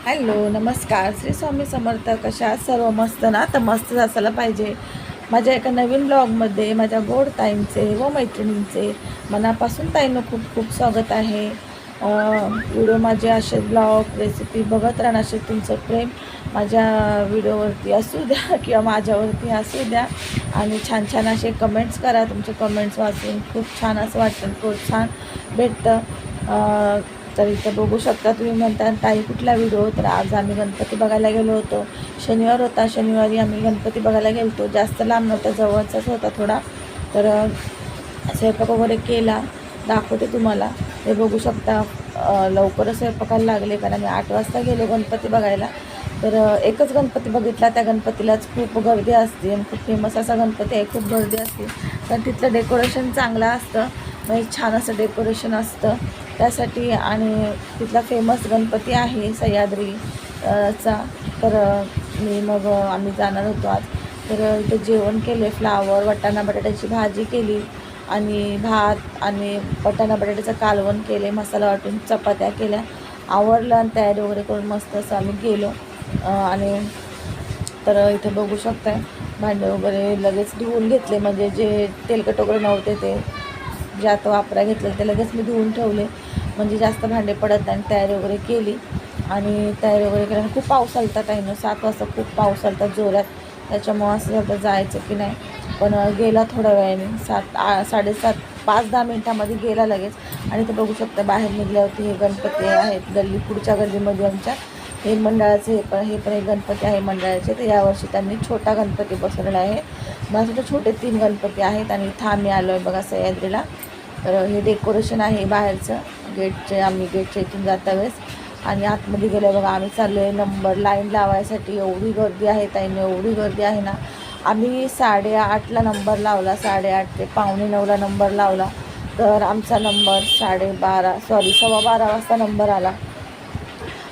Hello नमस्कार श्री स्वामी समर्थ. कशा आहात सर्व? मस्त ना? तर मस्तच असायला पाहिजे. माझ्या एका नवीन ब्लॉगमध्ये माझ्या गोड ताईंचे व मैत्रिणींचे मनापासून ताईंनं खूप खूप स्वागत आहे. व्हिडिओ माझे असे ब्लॉग रेसिपी बघत राहणं, असे तुमचं प्रेम माझ्या व्हिडिओवरती असू द्या किंवा माझ्यावरती असू द्या. आणि छान छान असे कमेंट्स करा. तुमचे कमेंट्स वाचून खूप छान असं वाटतं, प्रोत्साहन भेटतं. तर इथं बघू शकता तुम्ही. म्हणता ताई कुठला व्हिडिओ? तर आज आम्ही गणपती बघायला गेलो होतो. शनिवार होता, शनिवारी आम्ही गणपती बघायला गेलो होतो. जास्त लांब नव्हता, जवळचाच होता थोडा. तर स्वयंपाक वगैरे केला, दाखवते तुम्हाला. हे बघू शकता. लवकरच स्वयंपाकाला लागले, कारण आम्ही 8 वाजता गेलो गणपती बघायला. तर एकच गणपती बघितला. त्या गणपतीलाच खूप गर्दी असते आणि खूप फेमस असा गणपती आहे. खूप गर्दी असते, कारण तिथलं डेकोरेशन चांगलं असतं, म्हणजे छान असं डेकोरेशन असतं त्यासाठी. आणि तिथला फेमस गणपती आहे सह्याद्री चा. तर मग आम्ही जाणार होतो आज. तर इथं जेवण केले, फ्लावर वाटाणा बटाट्याची भाजी केली आणि भात आणि वाटाणा बटाट्याचं कालवण केले, मसाला वाटून चपात्या केल्या. आवरलं आणि तयारी वगैरे करून मस्त असं आम्ही गेलो. आणि तर इथं बघू शकताय, भांडे वगैरे लगेच धुवून घेतले, म्हणजे जे तेलकट वगैरे नव्हते ते जे आता वापरायला घेतलं ते लगेच मी धुवून ठेवले, म्हणजे जास्त भांडे पडत नाही. तयारी वगैरे केली आणि तयारी वगैरे केल्यानं खूप पाऊस आलता काही ना. 7 वाजता खूप पाऊस आलता जोरात. त्याच्यामुळं असं झालं जायचं की नाही, पण गेला थोड्या वेळाने. 7 5-10 मिनटामध्ये गेला लगेच. आणि ते बघू शकता बाहेर निघल्यावरती हे गणपती आहेत पुढच्या गल्लीमध्ये आमच्या. हे मंडळाचे हे पण एक गणपती आहे मंडळाचे. तर यावर्षी त्यांनी छोटा गणपती बसवलेला आहे. माझं तर छोटे 3 गणपती आहेत. आणि इथं आम्ही आलो आहे बघा सह्याद्रीला. तर हे डेकोरेशन आहे बाहेरचं आम्ही गेटच्या इथून जाता वेळेस. आणि आतमध्ये गेलं बघा, आम्ही चाललो आहे नंबर लाईन लावायसाठी. एवढी गर्दी आहे ताईने, एवढी गर्दी आहे ना. आम्ही 8:30ला नंबर लावला, 8:30 ते 8:45ला नंबर लावला. तर आमचा नंबर 12:30 वाजता नंबर आला.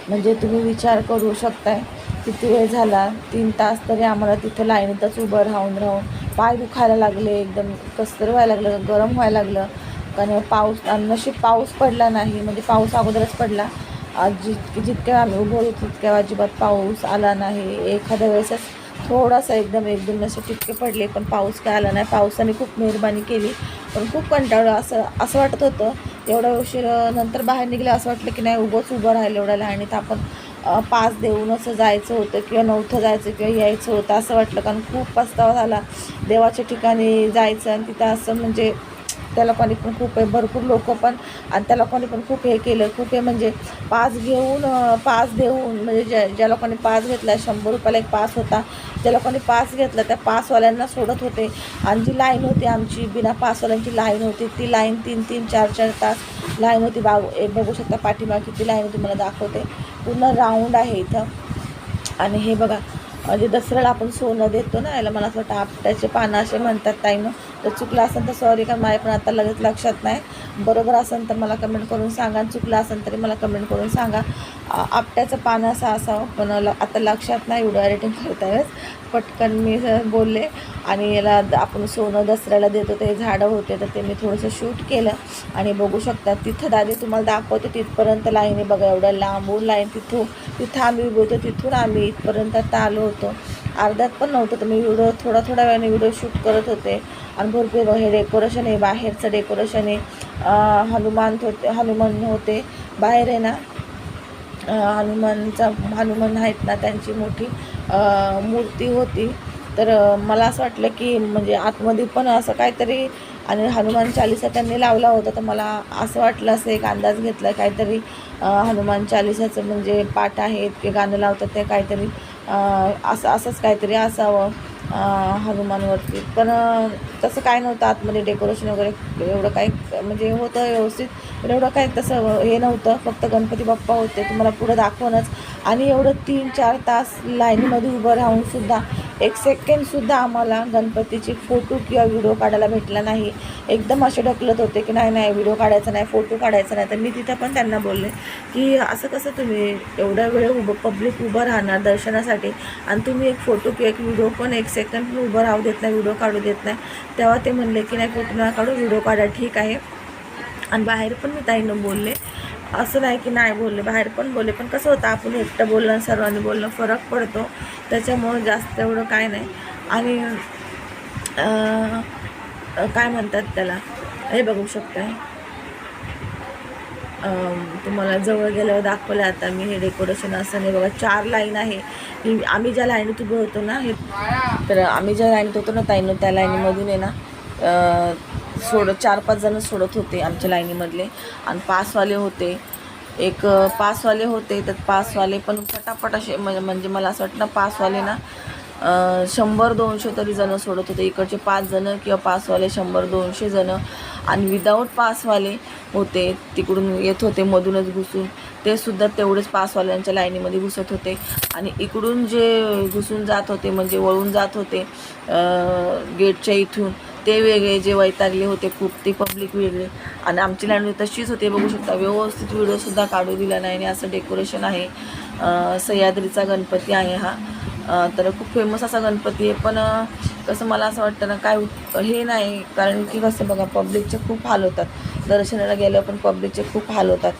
म्हणजे तुम्ही विचार करू शकताय किती वेळ झाला. 3 तास तरी आम्हाला तिथं लाईनीतच उभं राहून राहून पाय दुखायला लागले, एकदम कसतर व्हायला लागलं, गरम व्हायला लागलं. कारण पाऊस, नशीब पाऊस पडला नाही, म्हणजे पाऊस अगोदरच पडला. जितक्या आम्ही उभं होतो तितक्या अजिबात पाऊस आला नाही. एखाद्या वेळेसच थोडासा एकदम 1-2 असे टिपके पडले, पण पाऊस काय आला नाही. पावसाने खूप मेहरबानी केली, पण खूप कंटाळलं. असं वाटत होतं एवढ्या उशीर नंतर बाहेर निघलं, असं वाटलं की नाही उभंच उभं राहिलं एवढ्या लाईनीत. आपण पास देऊन असं जायचं होतं किंवा नव्हतं जायचं किंवा यायचं होतं असं वाटलं. कारण खूप पस्तावा झाला देवाच्या ठिकाणी जायचं आणि तिथं असं, म्हणजे त्या लोकांनी पण खूप भरपूर लोक पण, आणि त्या लोकांनी पण खूप हे केलं. खूप हे म्हणजे पास देऊन, म्हणजे ज्या लोकांनी पास घेतला, 100 रुपयाला एक पास होता, ज्या लोकांनी पास घेतला त्या पासवाल्यांना सोडत होते. आणि जी लाईन होती आमची बिना पासवाल्यांची लाईन होती, ती लाईन 3-3 4-4 तास लाईन होती. बघू शकता पाठीमागे किती लाईन होती, मला दाखवते. पूर्ण राऊंड आहे इथं. आणि हे बघा, म्हणजे दसऱ्याला आपण सोनं देतो ना, याला मला असं वाटतं आपट्याचे पानं असे म्हणतात ताईनं. तर चुकलं असेल तर सॉरी, का माझ्या पण आता लगेच लक्षात नाही. बरोबर असेल तर मला कमेंट करून सांगा, चुकलं असेल तरी मला कमेंट करून सांगा. आपट्याचं पानं असं असावं, पण आता लक्षात नाही. व्हिडिओ एडिटिंग करता वेळेस पटकन मी बोलले. आणि याला आपण सोनं दसऱ्याला देतो, ते झाडं होते, तर ते मी थोडंसं शूट केलं. आणि बघू शकता तिथं दादी तुम्हाला दाखवते तिथपर्यंत लाईन आहे बघा, एवढ्या लांबून लाईन. तिथं आम्ही उभे होतो, तिथून आम्ही इथपर्यंत आता आलो होतो. अर्ध्यात पण नव्हतं, तर मी थोड्या वेळाने व्हिडिओ शूट करत होते. आणि भरपूर हे डेकोरेशन आहे, बाहेरचं डेकोरेशन आहे. हनुमान होते बाहेर आहे ना. हनुमान आहेत ना, त्यांची मोठी मूर्ती होती. तर मला असं वाटलं की म्हणजे आतमध्ये पण असं काहीतरी, आणि हनुमान चालिसा त्यांनी लावला होता. तर मला असं वाटलं, असं एक अंदाज घेतला काहीतरी हनुमान चालिसाचं म्हणजे पाठ आहेत की गाणं लावतात ते काहीतरी, असंच काहीतरी असावं हनुमानवरती. पण तसं काय नव्हतं आतमध्ये डेकोरेशन वगैरे एवढं काही, म्हणजे होतं व्यवस्थित, पण एवढं काही तसं हे नव्हतं. फक्त गणपती बाप्पा होते, तुम्हाला पुढं दाखवणंच. आणि एवढं 3-4 तास लाईनीमध्ये उभं राहूनसुद्धा 1 सेकंडसुद्धा आम्हाला गणपतीचे फोटो किंवा व्हिडिओ काढायला भेटला नाही. एकदम असे ढकलत होते की नाही व्हिडिओ काढायचा नाही, फोटो काढायचा नाही. तर मी तिथं पण त्यांना बोलले की असं कसं तुम्ही एवढ्या वेळ पब्लिक उभं राहणार दर्शनासाठी, आणि तुम्ही एक फोटो किंवा एक व्हिडिओ पण 1 सेकंड पण उभं राहू देत नाही, व्हिडिओ काढू देत नाही. तेव्हा ते म्हणले की नाही फोटो नका काढू, व्हिडिओ काढा, ठीक आहे. आणि बाहेर पण मी ताईनं बोलले असं नाही की नाही बोलले, बाहेर पण बोलले, पण कसं होतं आपण एकटं बोलणं आणि सर्वांनी बोलणं फरक पडतो, त्याच्यामुळं जास्त एवढं काय नाही. आणि काय म्हणतात त्याला, हे बघू शकताय, तुम्हाला जवळ गेल्यावर दाखवलं आता मी. हे डेकोरेशन असं नाही बघा, 4 लाईन आहे. ही आम्ही ज्या लाईनीत उभं होतो ना, हे तर आम्ही ज्या लाईनीत होतो ना ताईनं, त्या लाईनीमधून आहे ना 4-5 जण सोडत होते आमच्या लाईनीमधले. आणि पासवाले होते, एक पासवाले होते, तर पासवाले पण पटापट असे म्हणजे मला असं वाटतं ना पासवाले ना 100-200 तरी जणं सोडत होते. इकडचे 5 जणं किंवा पासवाले 100-200 जणं. आणि विदाऊट पासवाले होते, तिकडून येत होते मधूनच घुसून, ते सुद्धा तेवढेच पासवाल्यांच्या लाईनीमध्ये घुसत होते. आणि इकडून जे घुसून जात होते म्हणजे वळून जात होते गेटच्या इथून, ते वेगळे, जे वैतागले होते खूप ते पब्लिक वेगळे. आणि आमची लाईन तशीच होते बघू शकता. व्यवस्थित व्हिडिओसुद्धा काढू दिला नाही. आणि असं डेकोरेशन आहे. सह्याद्रीचा गणपती आहे हा. तर खूप फेमस असा गणपती आहे. पण कसं मला असं वाटतं ना, काय हे नाही, कारण की कसं बघा पब्लिकचे खूप हाल होतात. दर्शनाला गेलं पण पब्लिकचे खूप हाल होतात.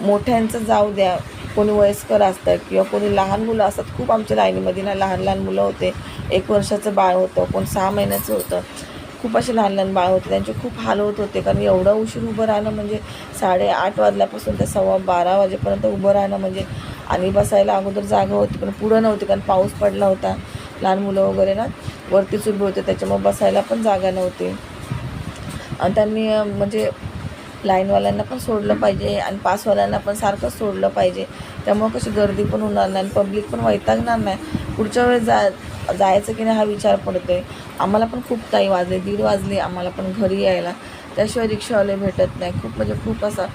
मोठ्यांचं जाऊ द्या, कोणी वयस्कर असतं किंवा कोणी लहान मुलं असतात. खूप आमच्या लाईनीमध्ये ना लहान मुलं होते. 1 वर्षाचं बाळ होतं, कोण 6 महिन्याचं होतं. खूप असे लहान बाळ होते, त्यांचे खूप हाल होत होते. कारण एवढं उशीर उभं राहणं म्हणजे 8:30 वाजल्यापासून ते 12:15 वाजेपर्यंत उभं राहणं म्हणजे. आणि बसायला अगोदर जागा होती पण पुढं नव्हती, कारण पाऊस पडला होता. लहान मुलं वगैरे ना वरतीच उभे होते, त्याच्यामुळे बसायला पण जागा नव्हती. आणि त्यांनी म्हणजे लाईनवाल्यांना पण सोडलं पाहिजे आणि पासवाल्यांना पण सारखंच सोडलं पाहिजे. त्यामुळं कशी गर्दी पण होणार नाही आणि पब्लिक पण वैतागणार नाही. पुढच्या वेळेस जायचं की नाही हा विचार पडतो आहे. आम्हाला पण खूप काही वाजले, 1:30 वाजले आम्हाला पण घरी यायला. त्याशिवाय रिक्षावाले भेटत नाही. खूप म्हणजे खूप असा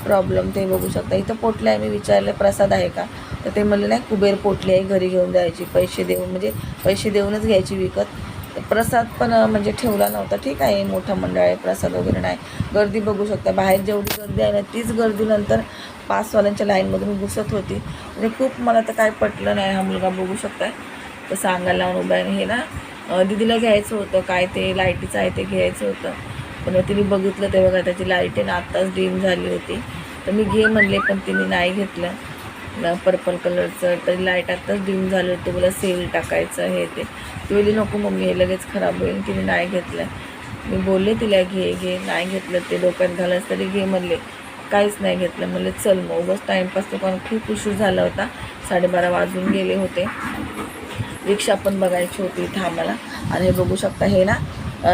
प्रॉब्लेम ते बघू शकता. इथं पोटले आहे, मी विचारले प्रसाद आहे का, तर ते म्हणले नाही, कुबेर पोटली आहे, घरी घेऊन जायची, पैसे देऊन, म्हणजे पैसे देऊनच घ्यायची विकत. तर प्रसाद पण म्हणजे ठेवला नव्हता. ठीक आहे, मोठं मंडळ आहे, प्रसाद वगैरे नाही. गर्दी बघू शकता, बाहेर जेवढी गर्दी आहे ना तीच गर्दी नंतर पासवाल्यांच्या लाईनमधून घुसत होती. म्हणजे खूप मला तर काय पटलं नाही. हा मुलगा बघू शकताय तर सांगायला लावून उभा आहे. हे ना दीदीला घ्यायचं होतं, काय ते लाईटीचं आहे ते घ्यायचं होतं. पण तिने बघितलं ते बघा, त्याची लाईट आहे ना आत्ताच डिम झाली होती. तर मी घे म्हणले पण तिने नाही घेतलं. पर्पल कलरचं, तरी लाईट आत्ताच डिम झाली होती. मला सेल टाकायचं हे ते. ती बोलली नको मम्मी, हे लगेच खराब होईल. तिने नाही घेतलं. मी बोलले तिला घे, नाही घेतलं. ते डोक्यात घालायचं तरी घे म्हणले, काहीच नाही घेतलं. म्हणले चल मग उगाच टाईमपास तो, कारण खूप उशीर झाला होता, 12:30 वाजून गेले होते. रिक्षा पण बघायची होती इथं आम्हाला. आणि हे बघू शकता, हे ना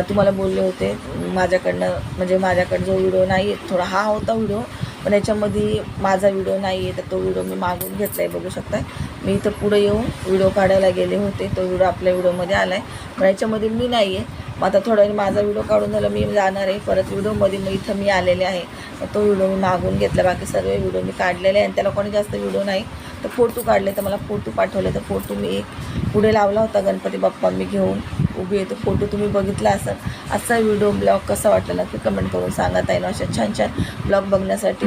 तुम्हाला बोलले होते माझ्याकडनं, म्हणजे माझ्याकडं जो व्हिडिओ नाही आहे थोडा हा होता व्हिडिओ, पण याच्यामध्ये माझा व्हिडिओ नाही आहे, तर तो व्हिडिओ मी मागून घेतला आहे. बघू शकता, मी इथं पुढे येऊन व्हिडिओ काढायला गेले होते, तो व्हिडिओ आपल्या व्हिडिओमध्ये आला आहे. पण याच्यामध्ये मी नाही आहे. मग आता थोडा माझा व्हिडिओ काढून झाला, मी जाणार आहे परत व्हिडिओमध्ये, मग इथं मी आलेले आहे. मग तो व्हिडिओ मी मागून घेतला. बाकी सर्व व्हिडिओ मी काढलेले आहे आणि त्याला कोणी जास्त व्हिडिओ नाही, तर फोटो काढले, तर मला फोटो पाठवले. तर फोटो मी एक पुढे लावला होता, गणपती बाप्पा मी घेऊन उभी आहे, तो फोटो तुम्ही बघितला असाल. असा व्हिडिओ ब्लॉग कसा वाटला नक्की कमेंट करून सांगा ताईनो. अशा छान छान ब्लॉग बघण्यासाठी